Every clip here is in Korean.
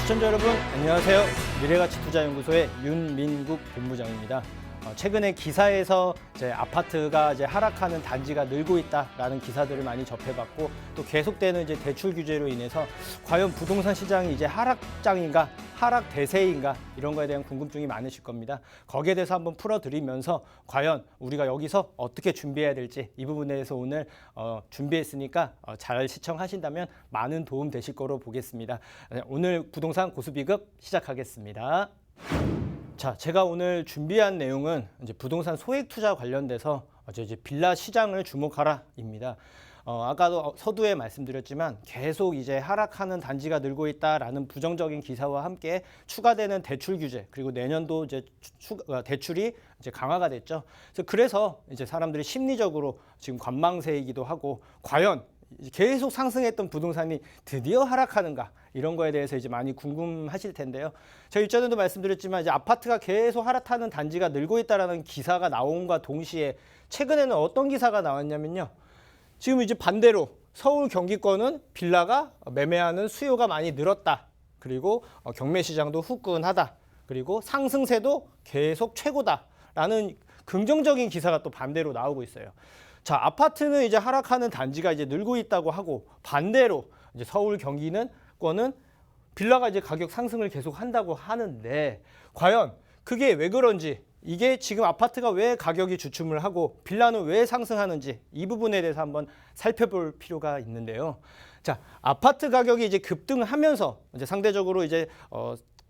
시청자 여러분 안녕하세요. 미래가치투자연구소의 윤민국 본부장입니다. 최근에 기사에서 이제 아파트가 이제 하락하는 단지가 늘고 있다라는 기사들을 많이 접해봤고 또 계속되는 이제 대출 규제로 인해서 과연 부동산 시장이 이제 하락장인가 하락 대세인가 이런 거에 대한 궁금증이 많으실 겁니다. 거기에 대해서 한번 풀어드리면서 과연 우리가 여기서 어떻게 준비해야 될지 이 부분에 대해서 오늘 준비했으니까 잘 시청하신다면 많은 도움 되실 거로 보겠습니다. 오늘 부동산 고수비급 시작하겠습니다. 자, 제가 오늘 준비한 내용은 이제 부동산 소액 투자 관련돼서 이제 빌라 시장을 주목하라입니다. 아까도 서두에 말씀드렸지만 계속 이제 하락하는 단지가 늘고 있다라는 부정적인 기사와 함께 추가되는 대출 규제 그리고 내년도 이제 대출이 이제 강화가 됐죠. 그래서 이제 사람들이 심리적으로 지금 관망세이기도 하고 과연 계속 상승했던 부동산이 드디어 하락하는가 이런 거에 대해서 이제 많이 궁금하실 텐데요. 제가 일전에도 말씀드렸지만 이제 아파트가 계속 하락하는 단지가 늘고 있다라는 기사가 나온과 동시에 최근에는 어떤 기사가 나왔냐면요. 지금 이제 반대로 서울 경기권은 빌라가 매매하는 수요가 많이 늘었다. 그리고 경매 시장도 후끈하다. 그리고 상승세도 계속 최고다라는 긍정적인 기사가 또 반대로 나오고 있어요. 자, 아파트는 이제 하락하는 단지가 이제 늘고 있다고 하고 반대로 이제 서울 경기는 권은 빌라가 이제 가격 상승을 계속 한다고 하는데 과연 그게 왜 그런지 이게 지금 아파트가 왜 가격이 주춤을 하고 빌라는 왜 상승하는지 이 부분에 대해서 한번 살펴볼 필요가 있는데요. 자, 아파트 가격이 이제 급등하면서 이제 상대적으로 이제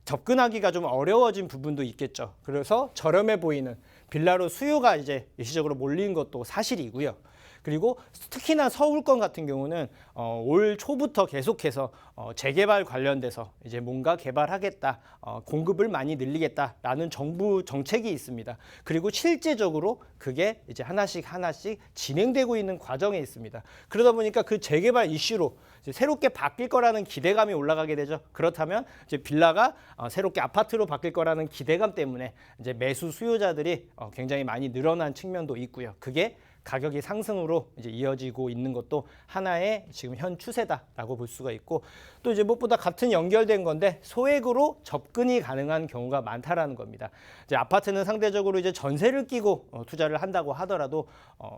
접근하기가 좀 어려워진 부분도 있겠죠. 그래서 저렴해 보이는 빌라로 수요가 이제 일시적으로 몰린 것도 사실이고요. 그리고 특히나 서울권 같은 경우는 올 초부터 계속해서 재개발 관련돼서 이제 뭔가 개발하겠다, 공급을 많이 늘리겠다라는 정부 정책이 있습니다. 그리고 실제적으로 그게 이제 하나씩 진행되고 있는 과정에 있습니다. 그러다 보니까 그 재개발 이슈로 이제 새롭게 바뀔 거라는 기대감이 올라가게 되죠. 그렇다면 이제 빌라가 새롭게 아파트로 바뀔 거라는 기대감 때문에 이제 매수 수요자들이 굉장히 많이 늘어난 측면도 있고요. 그게 가격이 상승으로 이제 이어지고 있는 것도 하나의 지금 현 추세다라고 볼 수가 있고 또 이제 무엇보다 같은 연결된 건데 소액으로 접근이 가능한 경우가 많다라는 겁니다. 이제 아파트는 상대적으로 이제 전세를 끼고 투자를 한다고 하더라도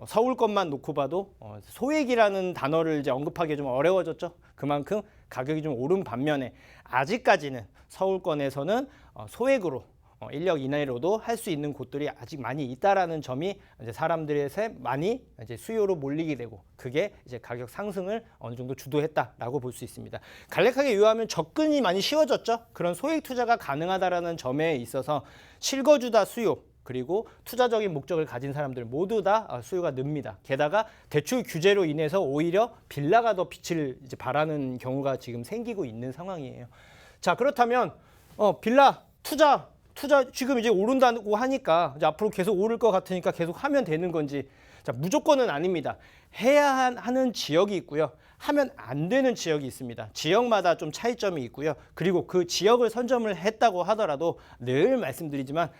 서울권만 놓고 봐도 소액이라는 단어를 이제 언급하기 좀 어려워졌죠. 그만큼 가격이 좀 오른 반면에 아직까지는 서울권에서는 소액으로 인력 이내로도 할 수 있는 곳들이 아직 많이 있다라는 점이 이제 사람들의 많이 이제 수요로 몰리게 되고 그게 이제 가격 상승을 어느 정도 주도했다라고 볼 수 있습니다. 간략하게 요하면 접근이 많이 쉬워졌죠. 그런 소액 투자가 가능하다라는 점에 있어서 실거주다 수요 그리고 투자적인 목적을 가진 사람들 모두 다 수요가 늡니다. 게다가 대출 규제로 인해서 오히려 빌라가 더 빛을 이제 발하는 경우가 지금 생기고 있는 상황이에요. 자, 그렇다면 빌라 투자 지금 이제 오른다고 하니까 이제 앞으로 계속 오를 것 같으니까 계속 하면 되는 건지 자, 무조건은 아닙니다. 해야 하는 지역이 있고요. 하면 안 되는 지역이 있습니다. 지역마다 좀 차이점이 있고요. 그리고 그 지역을 선점을 했다고 하더라도 늘 말씀드리지만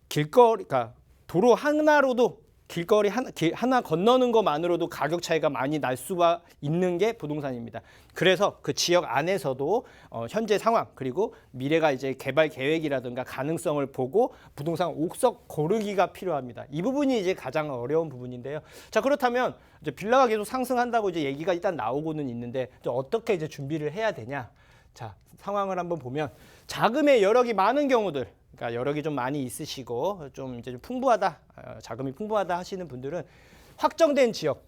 길거리, 그러니까 도로 하나로도 길거리 하나 건너는 것만으로도 가격 차이가 많이 날 수가 있는 게 부동산입니다. 그래서 그 지역 안에서도 현재 상황 그리고 미래가 이제 개발 계획이라든가 가능성을 보고 부동산 옥석 고르기가 필요합니다. 이 부분이 이제 가장 어려운 부분인데요. 자, 그렇다면 이제 빌라가 계속 상승한다고 이제 얘기가 일단 나오고는 있는데 어떻게 이제 준비를 해야 되냐? 자, 상황을 한번 보면 자금의 여력이 많은 경우들 그러니까 여력이 좀 많이 있으시고 좀 이제 좀 풍부하다, 자금이 풍부하다 하시는 분들은 확정된 지역,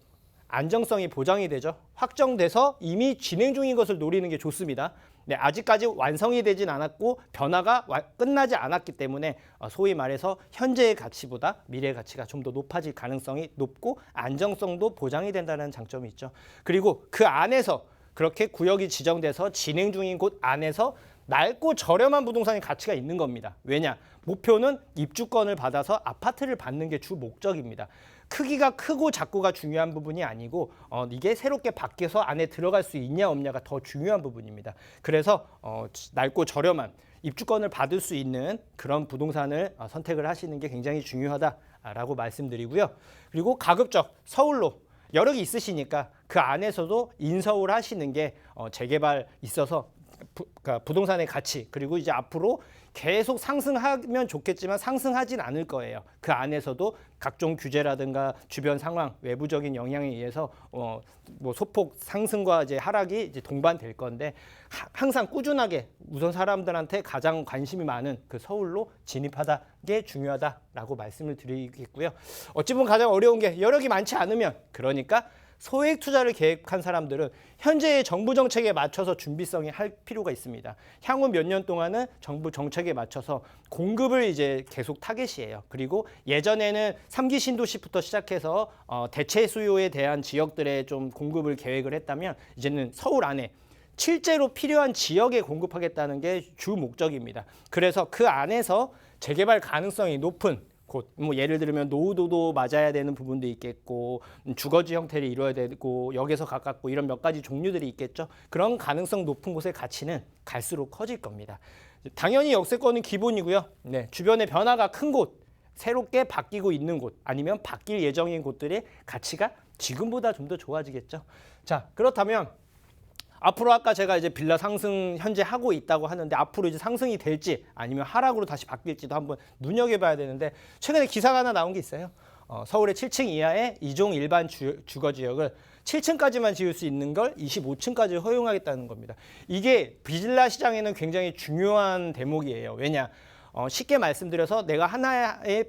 안정성이 보장이 되죠. 확정돼서 이미 진행 중인 것을 노리는 게 좋습니다. 네, 아직까지 완성이 되진 않았고 변화가 끝나지 않았기 때문에 소위 말해서 현재의 가치보다 미래의 가치가 좀 더 높아질 가능성이 높고 안정성도 보장이 된다는 장점이 있죠. 그리고 그 안에서 그렇게 구역이 지정돼서 진행 중인 곳 안에서 낡고 저렴한 부동산의 가치가 있는 겁니다. 왜냐? 목표는 입주권을 받아서 아파트를 받는 게 주 목적입니다. 크기가 크고 작고가 중요한 부분이 아니고 이게 새롭게 바뀌어서 안에 들어갈 수 있냐 없냐가 더 중요한 부분입니다. 그래서 낡고 저렴한 입주권을 받을 수 있는 그런 부동산을 선택을 하시는 게 굉장히 중요하다라고 말씀드리고요. 그리고 가급적 서울로 여력이 있으시니까 그 안에서도 인서울 하시는 게 재개발 있어서 그러니까 부동산의 가치, 그리고 이제 앞으로 계속 상승하면 좋겠지만 상승하진 않을 거예요. 그 안에서도 각종 규제라든가 주변 상황, 외부적인 영향에 의해서 뭐 소폭 상승과 이제 하락이 이제 동반될 건데, 항상 꾸준하게 우선 사람들한테 가장 관심이 많은 그 서울로 진입하다 게 중요하다라고 말씀을 드리겠고요. 어찌 보면 가장 어려운 게 여력이 많지 않으면, 그러니까 소액 투자를 계획한 사람들은 현재의 정부 정책에 맞춰서 준비성이 할 필요가 있습니다. 향후 몇 년 동안은 정부 정책에 맞춰서 공급을 이제 계속 타겟이에요. 그리고 예전에는 3기 신도시부터 시작해서 대체 수요에 대한 지역들의 좀 공급을 계획을 했다면, 이제는 서울 안에 실제로 필요한 지역에 공급하겠다는 게 주 목적입니다. 그래서 그 안에서 재개발 가능성이 높은 곳, 뭐 예를 들면 노후도도 맞아야 되는 부분도 있겠고, 주거지 형태를 이루어야 되고, 역에서 가깝고, 이런 몇 가지 종류들이 있겠죠. 그런 가능성 높은 곳의 가치는 갈수록 커질 겁니다. 당연히 역세권은 기본이고요. 네, 주변의 변화가 큰 곳, 새롭게 바뀌고 있는 곳, 아니면 바뀔 예정인 곳들의 가치가 지금보다 좀 더 좋아지겠죠. 자, 그렇다면 앞으로 아까 제가 이제 빌라 상승 현재 하고 있다고 하는데, 앞으로 이제 상승이 될지 아니면 하락으로 다시 바뀔지도 한번 눈여겨봐야 되는데, 최근에 기사가 하나 나온 게 있어요. 서울의 7층 이하의 2종 일반 주거 지역을 7층까지만 지을 수 있는 걸 25층까지 허용하겠다는 겁니다. 이게 빌라 시장에는 굉장히 중요한 대목이에요. 왜냐? 쉽게 말씀드려서 내가 하나의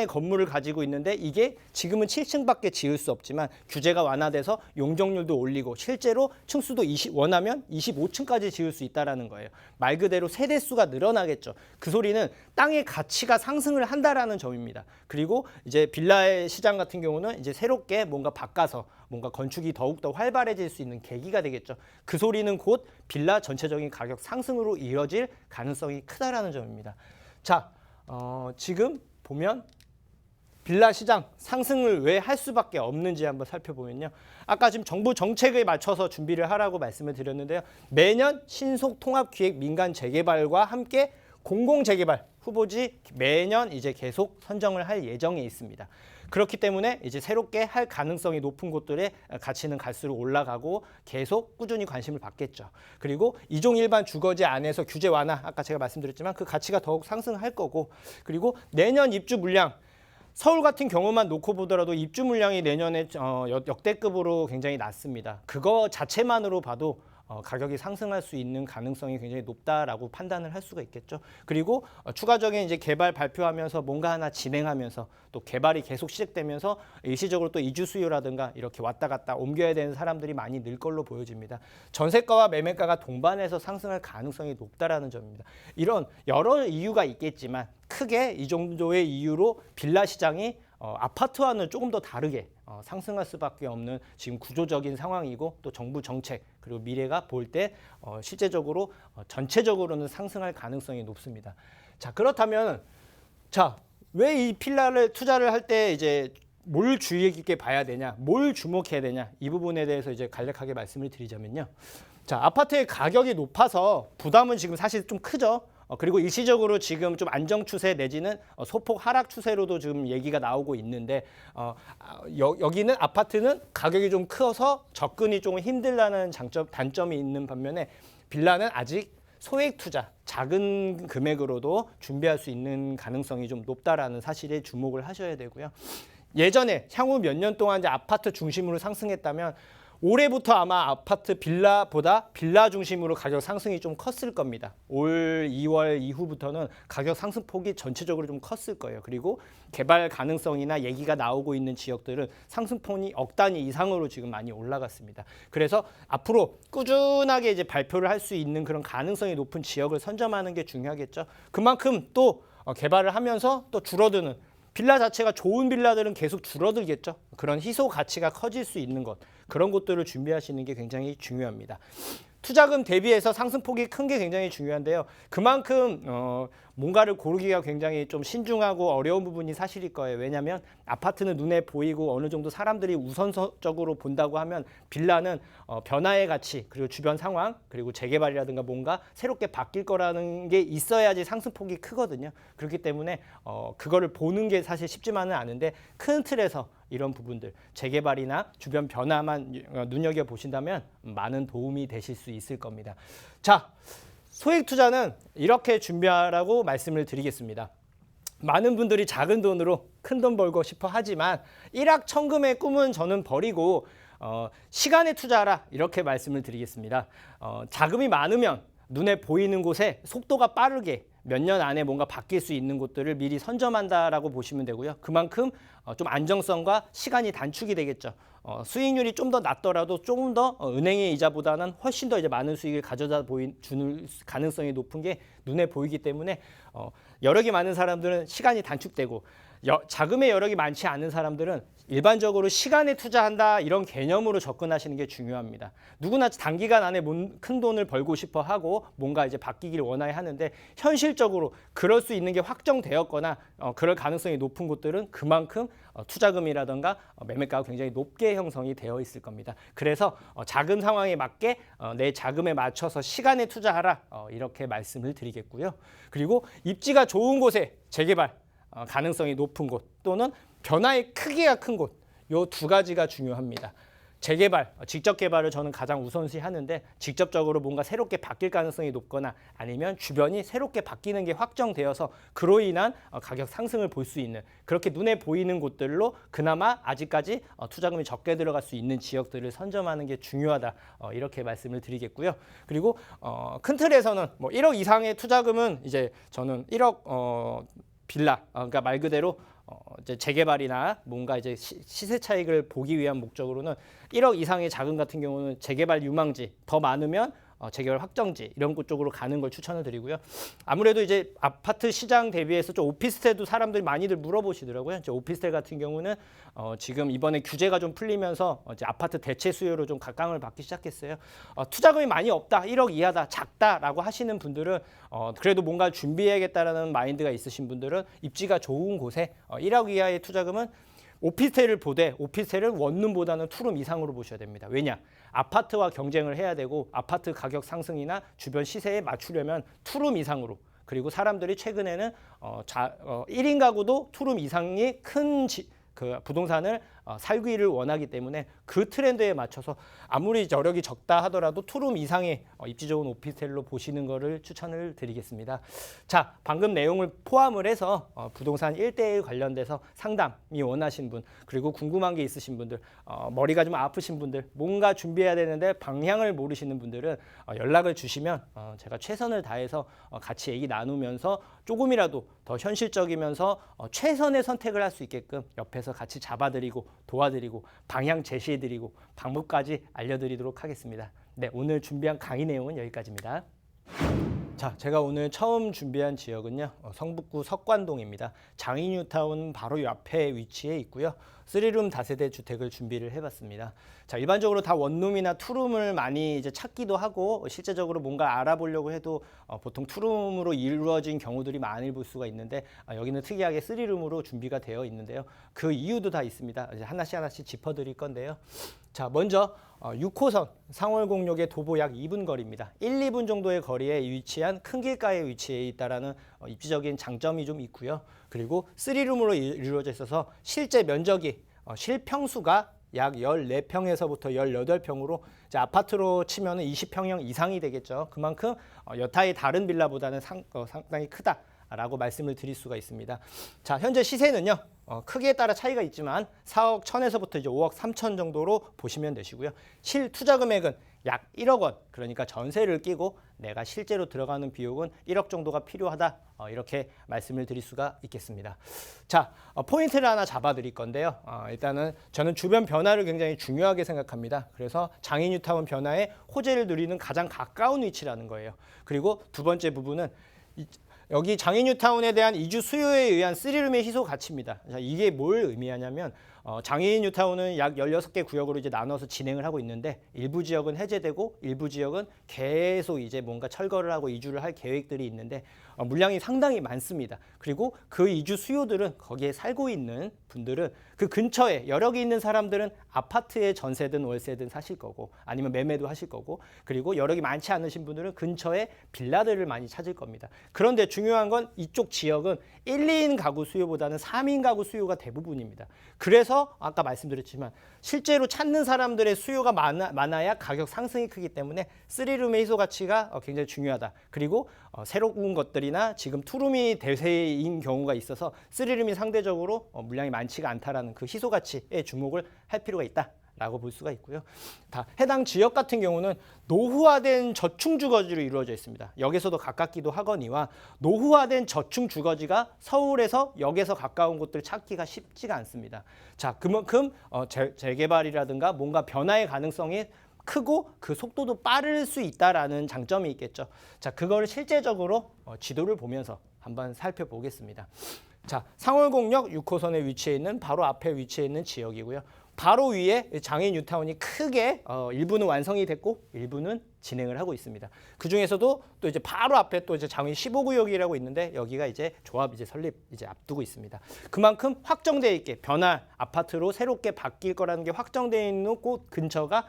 건물을 가지고 있는데, 이게 지금은 7층밖에 지을 수 없지만 규제가 완화돼서 용적률도 올리고 실제로 층수도 원하면 25층까지 지을 수 있다라는 거예요. 말 그대로 세대수가 늘어나겠죠. 그 소리는 땅의 가치가 상승을 한다라는 점입니다. 그리고 이제 빌라의 시장 같은 경우는 이제 새롭게 뭔가 바꿔서 뭔가 건축이 더욱더 활발해질 수 있는 계기가 되겠죠. 그 소리는 곧 빌라 전체적인 가격 상승으로 이어질 가능성이 크다라는 점입니다. 자, 지금 보면 빌라 시장 상승을 왜 할 수밖에 없는지 한번 살펴보면요. 아까 지금 정부 정책에 맞춰서 준비를 하라고 말씀을 드렸는데요. 매년 신속통합기획 민간 재개발과 함께 공공재개발 후보지 매년 이제 계속 선정을 할 예정에 있습니다. 그렇기 때문에 이제 새롭게 할 가능성이 높은 곳들의 가치는 갈수록 올라가고 계속 꾸준히 관심을 받겠죠. 그리고 2종 일반 주거지 안에서 규제 완화, 아까 제가 말씀드렸지만 그 가치가 더욱 상승할 거고, 그리고 내년 입주 물량, 서울 같은 경우만 놓고 보더라도 입주 물량이 내년에 역대급으로 굉장히 낮습니다. 그거 자체만으로 봐도 가격이 상승할 수 있는 가능성이 굉장히 높다라고 판단을 할 수가 있겠죠. 그리고 추가적인 이제 개발 발표하면서 뭔가 하나 진행하면서 또 개발이 계속 시작되면서 일시적으로 또 이주 수요라든가 이렇게 왔다 갔다 옮겨야 되는 사람들이 많이 늘 걸로 보여집니다. 전세가와 매매가가 동반해서 상승할 가능성이 높다라는 점입니다. 이런 여러 이유가 있겠지만 크게 이 정도의 이유로 빌라 시장이 아파트와는 조금 더 다르게 상승할 수밖에 없는 지금 구조적인 상황이고, 또 정부 정책 그리고 미래가 볼 때 실제적으로 전체적으로는 상승할 가능성이 높습니다. 자, 그렇다면 왜 이 빌라를 투자를 할 때 이제 뭘 주의 깊게 봐야 되냐, 뭘 주목해야 되냐, 이 부분에 대해서 이제 간략하게 말씀을 드리자면요. 자, 아파트의 가격이 높아서 부담은 지금 사실 좀 크죠. 그리고 일시적으로 지금 좀 안정 추세 내지는 소폭 하락 추세로도 지금 얘기가 나오고 있는데, 여기는 아파트는 가격이 좀 커서 접근이 좀 힘들다는 단점이 있는 반면에, 빌라는 아직 소액 투자, 작은 금액으로도 준비할 수 있는 가능성이 좀 높다라는 사실에 주목을 하셔야 되고요. 예전에 향후 몇 년 동안 이제 아파트 중심으로 상승했다면, 올해부터 아마 아파트 빌라보다 빌라 중심으로 가격 상승이 좀 컸을 겁니다. 올 2월 이후부터는 가격 상승폭이 전체적으로 좀 컸을 거예요. 그리고 개발 가능성이나 얘기가 나오고 있는 지역들은 상승폭이 억 단위 이상으로 지금 많이 올라갔습니다. 그래서 앞으로 꾸준하게 이제 발표를 할 수 있는 그런 가능성이 높은 지역을 선점하는 게 중요하겠죠. 그만큼 또 개발을 하면서 또 줄어드는, 빌라 자체가 좋은 빌라들은 계속 줄어들겠죠. 그런 희소 가치가 커질 수 있는 것, 그런 것들을 준비하시는 게 굉장히 중요합니다. 투자금 대비해서 상승폭이 큰 게 굉장히 중요한데요. 그만큼 뭔가를 고르기가 굉장히 좀 신중하고 어려운 부분이 사실일 거예요. 왜냐하면 아파트는 눈에 보이고 어느 정도 사람들이 우선적으로 본다고 하면, 빌라는 변화의 가치, 그리고 주변 상황, 그리고 재개발이라든가 뭔가 새롭게 바뀔 거라는 게 있어야지 상승폭이 크거든요. 그렇기 때문에 그거를 보는 게 사실 쉽지만은 않은데, 큰 틀에서 이런 부분들 재개발이나 주변 변화만 눈여겨보신다면 많은 도움이 되실 수 있을 겁니다. 자, 소액 투자는 이렇게 준비하라고 말씀을 드리겠습니다. 많은 분들이 작은 돈으로 큰 돈 벌고 싶어 하지만 일확천금의 꿈은 저는 버리고 시간에 투자하라 이렇게 말씀을 드리겠습니다. 자금이 많으면 눈에 보이는 곳에 속도가 빠르게 몇 년 안에 뭔가 바뀔 수 있는 곳들을 미리 선점한다라고 보시면 되고요. 그만큼 좀 안정성과 시간이 단축이 되겠죠. 수익률이 좀 더 낮더라도 조금 더 은행의 이자보다는 훨씬 더 이제 많은 수익을 가져다 주는 가능성이 높은 게 눈에 보이기 때문에 여력이 많은 사람들은 시간이 단축되고 자금의 여력이 많지 않은 사람들은 일반적으로 시간에 투자한다 이런 개념으로 접근하시는 게 중요합니다. 누구나 단기간 안에 큰 돈을 벌고 싶어 하고 뭔가 이제 바뀌기를 원해야 하는데 현실적으로 그럴 수 있는 게 확정되었거나 그럴 가능성이 높은 곳들은 그만큼 투자금이라든가 매매가가 굉장히 높게 형성이 되어 있을 겁니다. 그래서 자금 상황에 맞게 내 자금에 맞춰서 시간에 투자하라 이렇게 말씀을 드리겠고요. 그리고 입지가 좋은 곳에 재개발 가능성이 높은 곳 또는 변화의 크기가 큰 곳, 요 두 가지가 중요합니다. 재개발, 직접 개발을 저는 가장 우선시 하는데 직접적으로 뭔가 새롭게 바뀔 가능성이 높거나 아니면 주변이 새롭게 바뀌는 게 확정되어서 그로 인한 가격 상승을 볼 수 있는 그렇게 눈에 보이는 곳들로 그나마 아직까지 투자금이 적게 들어갈 수 있는 지역들을 선점하는 게 중요하다. 이렇게 말씀을 드리겠고요. 그리고 큰 틀에서는 뭐 1억 이상의 투자금은 이제 저는 1억 빌라, 그러니까 말 그대로 이제 재개발이나 뭔가 이제 시세 차익을 보기 위한 목적으로는 1억 이상의 자금 같은 경우는 재개발 유망지, 더 많으면 재개발 확정지 이런 곳 쪽으로 가는 걸 추천을 드리고요. 아무래도 이제 아파트 시장 대비해서 좀 오피스텔도 사람들이 많이들 물어보시더라고요. 이제 오피스텔 같은 경우는 지금 이번에 규제가 좀 풀리면서 이제 아파트 대체 수요로 좀 각광을 받기 시작했어요. 투자금이 많이 없다, 1억 이하다, 작다라고 하시는 분들은 그래도 뭔가 준비해야겠다라는 마인드가 있으신 분들은 입지가 좋은 곳에 1억 이하의 투자금은 오피스텔을 보되 오피스텔은 원룸보다는 투룸 이상으로 보셔야 됩니다. 왜냐? 아파트와 경쟁을 해야 되고 아파트 가격 상승이나 주변 시세에 맞추려면 투룸 이상으로 그리고 사람들이 최근에는 1인 가구도 투룸 이상이 큰 그 부동산을 살기를 원하기 때문에 그 트렌드에 맞춰서 아무리 여력이 적다 하더라도 투룸 이상의 입지 좋은 오피스텔로 보시는 것을 추천을 드리겠습니다. 자, 방금 내용을 포함을 해서 부동산 1대1 관련돼서 상담이 원하신 분 그리고 궁금한 게 있으신 분들 머리가 좀 아프신 분들 뭔가 준비해야 되는데 방향을 모르시는 분들은 연락을 주시면 제가 최선을 다해서 같이 얘기 나누면서 조금이라도 더 현실적이면서 최선의 선택을 할 수 있게끔 옆에서 같이 잡아드리고 도와드리고 방향 제시해드리고 방법까지 알려드리도록 하겠습니다. 네, 오늘 준비한 강의 내용은 여기까지입니다. 자, 제가 오늘 처음 준비한 지역은요, 성북구 석관동입니다. 장인뉴타운 바로 옆에 위치해 있고요. 3룸 다세대 주택을 준비를 해봤습니다. 자, 일반적으로 다 원룸이나 투룸을 많이 이제 찾기도 하고 실제적으로 뭔가 알아보려고 해도 보통 투룸으로 이루어진 경우들이 많이 볼 수가 있는데 여기는 특이하게 3룸으로 준비가 되어 있는데요. 그 이유도 다 있습니다. 이제 하나씩 짚어드릴 건데요. 자, 먼저 6호선 상월공역의 도보 약 2분 거리입니다. 1, 2분 정도의 거리에 위치한 큰 길가에 위치해 있다라는 입지적인 장점이 좀 있고요. 그리고 3룸으로 이루어져 있어서 실제 면적이 실평수가 약 14평에서부터 18평으로 이제 아파트로 치면 20평형 이상이 되겠죠. 그만큼 여타의 다른 빌라보다는 상당히 크다라고 말씀을 드릴 수가 있습니다. 자, 현재 시세는요. 크기에 따라 차이가 있지만 4억 1천에서부터 이제 5억 3천 정도로 보시면 되시고요. 실 투자 금액은 약 1억 원, 그러니까 전세를 끼고 내가 실제로 들어가는 비용은 1억 정도가 필요하다. 이렇게 말씀을 드릴 수가 있겠습니다. 자, 포인트를 하나 잡아드릴 건데요. 일단은 저는 주변 변화를 굉장히 중요하게 생각합니다. 그래서 장인뉴타운 변화에 호재를 누리는 가장 가까운 위치라는 거예요. 그리고 두 번째 부분은 여기 장인뉴타운에 대한 이주 수요에 의한 3룸의 희소 가치입니다. 자, 이게 뭘 의미하냐면 장인뉴타운은 약 16개 구역으로 이제 나눠서 진행을 하고 있는데 일부 지역은 해제되고 일부 지역은 계속 이제 뭔가 철거를 하고 이주를 할 계획들이 있는데 물량이 상당히 많습니다. 그리고 그 이주 수요들은 거기에 살고 있는 분들은 그 근처에 여력이 있는 사람들은 아파트에 전세든 월세든 사실 거고 아니면 매매도 하실 거고 그리고 여력이 많지 않으신 분들은 근처에 빌라들을 많이 찾을 겁니다. 그런데 중요한 건 이쪽 지역은 1, 2인 가구 수요보다는 3인 가구 수요가 대부분입니다. 그래서 아까 말씀드렸지만 실제로 찾는 사람들의 수요가 많아야 가격 상승이 크기 때문에 3룸의 희소 가치가 굉장히 중요하다. 그리고 새로운 것들이나 지금 투룸이 대세인 경우가 있어서 3룸이 상대적으로 물량이 많지가 않다라는 그 희소 가치에 주목을 할 필요가 있다. 라고 볼 수가 있고요. 해당 지역 같은 경우는 노후화된 저층 주거지로 이루어져 있습니다. 역에서도 가깝기도 하거니와 노후화된 저층 주거지가 서울에서 역에서 가까운 곳들 찾기가 쉽지가 않습니다. 자, 그만큼 재개발이라든가 뭔가 변화의 가능성이 크고 그 속도도 빠를 수 있다라는 장점이 있겠죠. 자, 그걸 실제적으로 지도를 보면서 한번 살펴보겠습니다. 자, 상월곡역 6호선에 위치해 있는 바로 앞에 위치해 있는 지역이고요. 바로 위에 장애 뉴타운이 크게 일부는 완성이 됐고 일부는 진행을 하고 있습니다. 그 중에서도 또 이제 바로 앞에 또 이제 장애 15구역이라고 있는데 여기가 이제 조합 이제 설립 이제 앞두고 있습니다. 그만큼 확정되어 있게 변할 아파트로 새롭게 바뀔 거라는 게 확정되어 있는 곳 근처가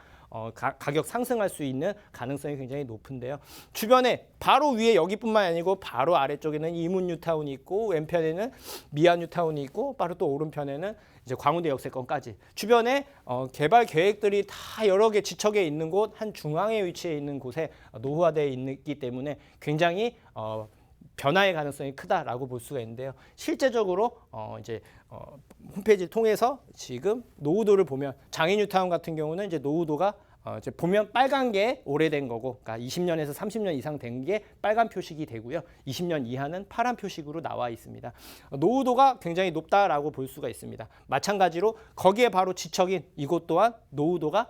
가격 상승할 수 있는 가능성이 굉장히 높은데요. 주변에 바로 위에 여기뿐만 아니고 바로 아래쪽에는 이문 뉴타운이 있고 왼편에는 미아 뉴타운이 있고 바로 또 오른편에는 이제 광운대 역세권까지 주변에 개발 계획들이 다 여러 개 지척에 있는 곳 한 중앙에 위치해 있는 곳에 노후화되어 있기 때문에 굉장히 변화의 가능성이 크다라고 볼 수가 있는데요. 실제적으로 이제 홈페이지를 통해서 지금 노후도를 보면 장애 뉴타운 같은 경우는 이제 노후도가 이제 보면 빨간 게 오래된 거고, 그러니까 20년에서 30년 이상 된 게 빨간 표식이 되고요. 20년 이하는 파란 표식으로 나와 있습니다. 노후도가 굉장히 높다라고 볼 수가 있습니다. 마찬가지로 거기에 바로 지척인 이곳 또한 노후도가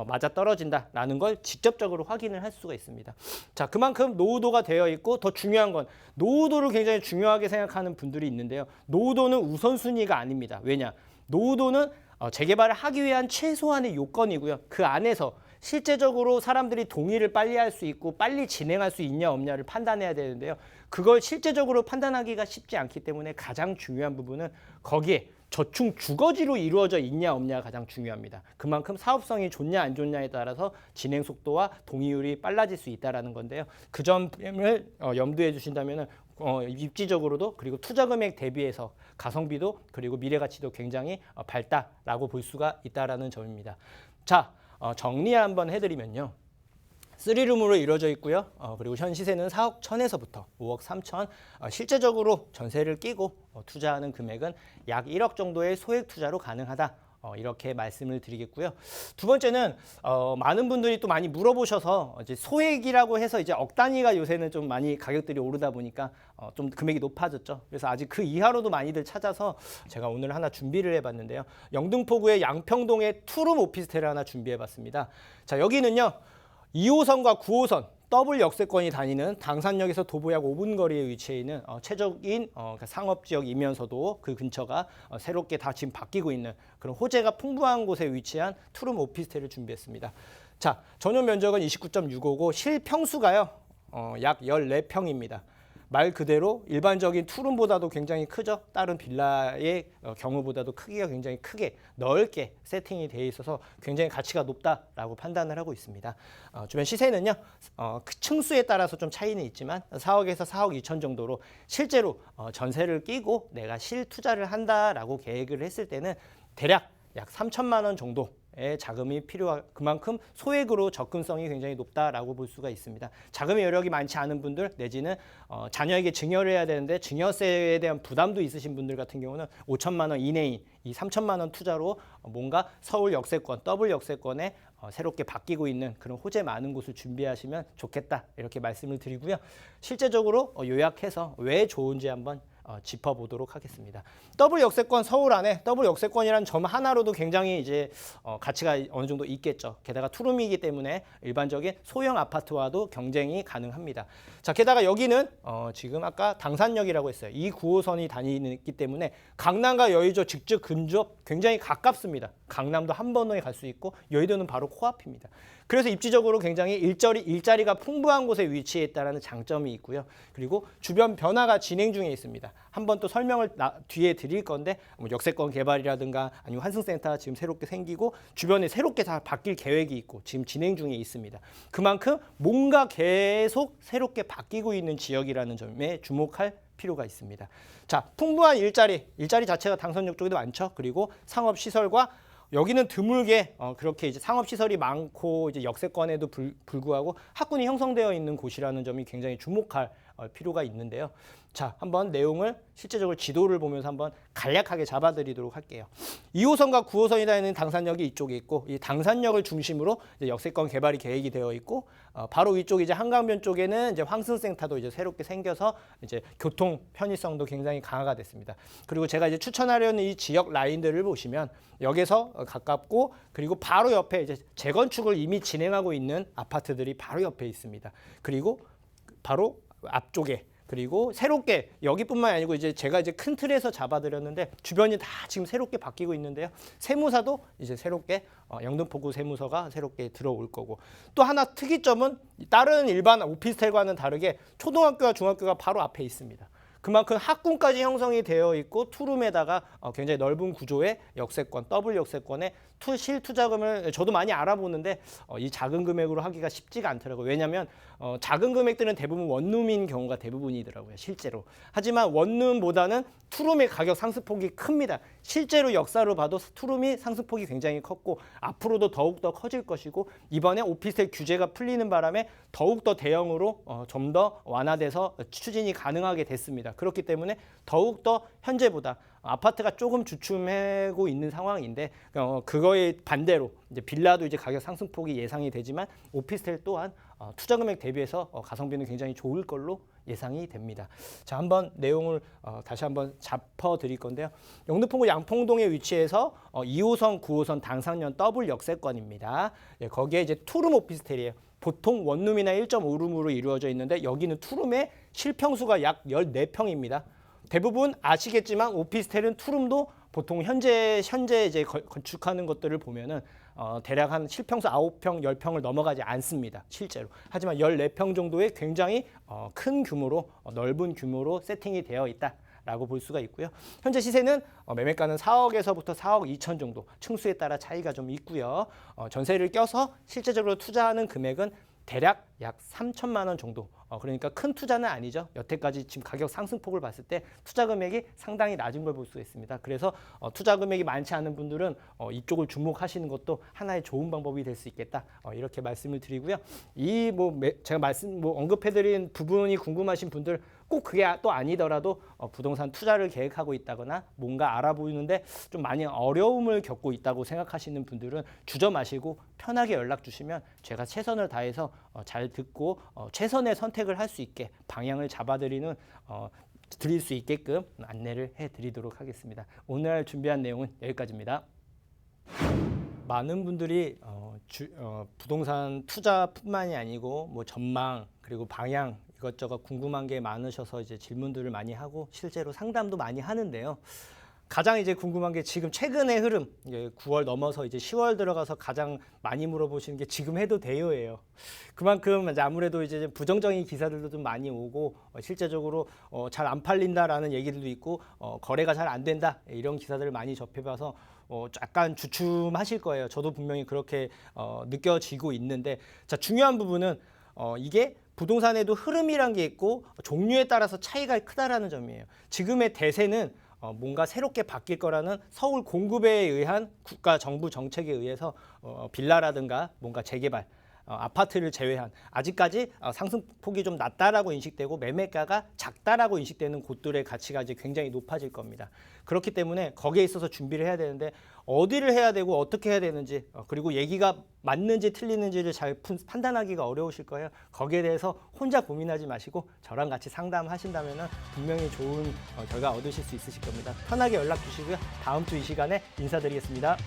맞아 떨어진다라는 걸 직접적으로 확인을 할 수가 있습니다. 자, 그만큼 노후도가 되어 있고 더 중요한 건 노후도를 굉장히 중요하게 생각하는 분들이 있는데요. 노후도는 우선순위가 아닙니다. 왜냐? 노후도는 재개발을 하기 위한 최소한의 요건이고요. 그 안에서 실제적으로 사람들이 동의를 빨리 할 수 있고 빨리 진행할 수 있냐 없냐를 판단해야 되는데요. 그걸 실제적으로 판단하기가 쉽지 않기 때문에 가장 중요한 부분은 거기에 저층 주거지로 이루어져 있냐 없냐가 가장 중요합니다. 그만큼 사업성이 좋냐 안 좋냐에 따라서 진행 속도와 동의율이 빨라질 수 있다는 건데요. 그 점을 염두에 주신다면 입지적으로도 그리고 투자 금액 대비해서 가성비도 그리고 미래 가치도 굉장히 밝다라고 볼 수가 있다는 점입니다. 자, 정리 한번 해드리면요. 3룸으로 이루어져 있고요. 그리고 현 시세는 4억 1천에서부터 5억 3천. 실제적으로 전세를 끼고 투자하는 금액은 약 1억 정도의 소액 투자로 가능하다. 이렇게 말씀을 드리겠고요. 두 번째는 많은 분들이 또 많이 물어보셔서 이제 소액이라고 해서 이제 억 단위가 요새는 좀 많이 가격들이 오르다 보니까 좀 금액이 높아졌죠. 그래서 아직 그 이하로도 많이들 찾아서 제가 오늘 하나 준비를 해봤는데요. 영등포구의 양평동에 투룸 오피스텔을 하나 준비해봤습니다. 자, 여기는요. 2호선과 9호선 더블 역세권이 다니는 당산역에서 도보 약 5분 거리에 위치해 있는 최적인 상업지역이면서도 그 근처가 새롭게 다 지금 바뀌고 있는 그런 호재가 풍부한 곳에 위치한 투룸 오피스텔을 준비했습니다. 자, 전용 면적은 29.6호고 실평수가요. 약 14평입니다. 말 그대로 일반적인 투룸보다도 굉장히 크죠. 다른 빌라의 경우보다도 크기가 굉장히 크게 넓게 세팅이 되어 있어서 굉장히 가치가 높다라고 판단을 하고 있습니다. 주변 시세는요. 층수에 따라서 좀 차이는 있지만 4억에서 4억 2천 정도로 실제로 전세를 끼고 내가 실투자를 한다라고 계획을 했을 때는 대략 약 3천만 원 정도 의 자금이 필요한 그만큼 소액으로 접근성이 굉장히 높다라고 볼 수가 있습니다. 자금의 여력이 많지 않은 분들 내지는 자녀에게 증여를 해야 되는데 증여세에 대한 부담도 있으신 분들 같은 경우는 5천만 원 이내인 이 3천만 원 투자로 뭔가 서울 역세권, 더블 역세권에 새롭게 바뀌고 있는 그런 호재 많은 곳을 준비하시면 좋겠다 이렇게 말씀을 드리고요. 실제적으로 요약해서 왜 좋은지 한번 짚어보도록 하겠습니다. 더블 역세권 서울 안에 더블 역세권이라는 점 하나로도 굉장히 이제 가치가 어느 정도 있겠죠. 게다가 투룸이기 때문에 일반적인 소형 아파트와도 경쟁이 가능합니다. 자, 게다가 여기는 지금 아까 당산역이라고 했어요. 이 9호선이 다니기 때문에 강남과 여의도 직접 근접 굉장히 가깝습니다. 강남도 한 번에 갈 수 있고 여의도는 바로 코앞입니다. 그래서 입지적으로 굉장히 일자리가 풍부한 곳에 위치해 있다는 장점이 있고요. 그리고 주변 변화가 진행 중에 있습니다. 한번 또 설명을 뒤에 드릴 건데 뭐 역세권 개발이라든가 아니면 환승센터가 지금 새롭게 생기고 주변에 새롭게 다 바뀔 계획이 있고 지금 진행 중에 있습니다. 그만큼 뭔가 계속 새롭게 바뀌고 있는 지역이라는 점에 주목할 필요가 있습니다. 자, 풍부한 일자리 자체가 당선역 쪽에도 많죠. 그리고 상업시설과 여기는 드물게 그렇게 이제 상업시설이 많고 이제 역세권에도 불구하고 학군이 형성되어 있는 곳이라는 점이 굉장히 주목할 필요가 있는데요. 자, 한번 내용을 실제적으로 지도를 보면서 한번 간략하게 잡아드리도록 할게요. 2호선과 9호선이 다니는 당산역이 이쪽에 있고 이 당산역을 중심으로 이제 역세권 개발이 계획이 되어 있고 바로 위쪽 이제 한강변 쪽에는 이제 황승센터도 이제 새롭게 생겨서 이제 교통 편의성도 굉장히 강화가 됐습니다. 그리고 제가 이제 추천하려는 이 지역 라인들을 보시면 역에서 가깝고 그리고 바로 옆에 이제 재건축을 이미 진행하고 있는 아파트들이 바로 옆에 있습니다. 그리고 바로 앞쪽에 그리고 새롭게 여기뿐만 아니고 이제 제가 이제 큰 틀에서 잡아드렸는데 주변이 다 지금 새롭게 바뀌고 있는데요. 세무사도 이제 새롭게 영등포구 세무서가 새롭게 들어올 거고 또 하나 특이점은 다른 일반 오피스텔과는 다르게 초등학교와 중학교가 바로 앞에 있습니다. 그만큼 학군까지 형성이 되어 있고 투룸에다가 굉장히 넓은 구조의 역세권, 더블 역세권의 실투자금을 저도 많이 알아보는데 이 작은 금액으로 하기가 쉽지가 않더라고요. 왜냐하면 작은 금액들은 대부분 원룸인 경우가 대부분이더라고요. 실제로. 하지만 원룸보다는 투룸의 가격 상승폭이 큽니다. 실제로 역사로 봐도 투룸이 상승폭이 굉장히 컸고 앞으로도 더욱더 커질 것이고 이번에 오피스텔 규제가 풀리는 바람에 더욱더 대형으로 좀 더 완화돼서 추진이 가능하게 됐습니다. 그렇기 때문에 더욱더 현재보다 아파트가 조금 주춤하고 있는 상황인데 그거에 반대로 이제 빌라도 이제 가격 상승폭이 예상이 되지만 오피스텔 또한 투자 금액 대비해서 가성비는 굉장히 좋을 걸로 예상이 됩니다. 자, 한번 내용을 다시 한번 짚어드릴 건데요. 영등포구 양평동에 위치해서 2호선, 9호선 당산역 더블 역세권입니다. 예, 거기에 이제 투룸 오피스텔이에요. 보통 원룸이나 1.5룸으로 이루어져 있는데 여기는 투룸의 실평수가 약 14평입니다. 대부분 아시겠지만 오피스텔은 투룸도 보통 현재 이제 건축하는 것들을 보면은 대략 한 실평수 9평, 10평을 넘어가지 않습니다. 실제로. 하지만 14평 정도의 굉장히 큰 규모로 넓은 규모로 세팅이 되어 있다. 라고 볼 수가 있고요. 현재 시세는 매매가는 4억에서부터 4억 2천 정도 층수에 따라 차이가 좀 있고요. 전세를 껴서 실제적으로 투자하는 금액은 대략 약 3천만 원 정도. 그러니까 큰 투자는 아니죠. 여태까지 지금 가격 상승폭을 봤을 때 투자 금액이 상당히 낮은 걸 볼 수 있습니다. 그래서 투자 금액이 많지 않은 분들은 이쪽을 주목하시는 것도 하나의 좋은 방법이 될 수 있겠다. 이렇게 말씀을 드리고요. 이 제가 언급해드린 부분이 궁금하신 분들 꼭 그게 또 아니더라도 부동산 투자를 계획하고 있다거나 뭔가 알아보는데 좀 많이 어려움을 겪고 있다고 생각하시는 분들은 주저 마시고 편하게 연락 주시면 제가 최선을 다해서 잘 듣고 최선의 선택을 할 수 있게 방향을 잡아드리는 드릴 수 있게끔 안내를 해드리도록 하겠습니다. 오늘 준비한 내용은 여기까지입니다. 많은 분들이 부동산 투자뿐만이 아니고 뭐 전망 그리고 방향 이것저것 궁금한 게 많으셔서 이제 질문들을 많이 하고 실제로 상담도 많이 하는데요. 가장 이제 궁금한 게 지금 최근의 흐름, 9월 넘어서 이제 10월 들어가서 가장 많이 물어보시는 게 지금 해도 돼요예요. 그만큼 이제 아무래도 이제 부정적인 기사들도 좀 많이 오고 실제적으로 잘 안 팔린다라는 얘기들도 있고 거래가 잘 안 된다 이런 기사들을 많이 접해봐서 약간 주춤하실 거예요. 저도 분명히 그렇게 느껴지고 있는데 자, 중요한 부분은 이게 부동산에도 흐름이란 게 있고 종류에 따라서 차이가 크다라는 점이에요. 지금의 대세는 뭔가 새롭게 바뀔 거라는 서울 공급에 의한 국가 정부 정책에 의해서 빌라라든가 뭔가 재개발 아파트를 제외한 아직까지 상승폭이 좀 낮다라고 인식되고 매매가가 작다라고 인식되는 곳들의 가치가 이제 굉장히 높아질 겁니다. 그렇기 때문에 거기에 있어서 준비를 해야 되는데 어디를 해야 되고 어떻게 해야 되는지 그리고 얘기가 맞는지 틀리는지를 잘 판단하기가 어려우실 거예요. 거기에 대해서 혼자 고민하지 마시고 저랑 같이 상담하신다면 분명히 좋은 결과 얻으실 수 있으실 겁니다. 편하게 연락 주시고요. 다음 주 이 시간에 인사드리겠습니다.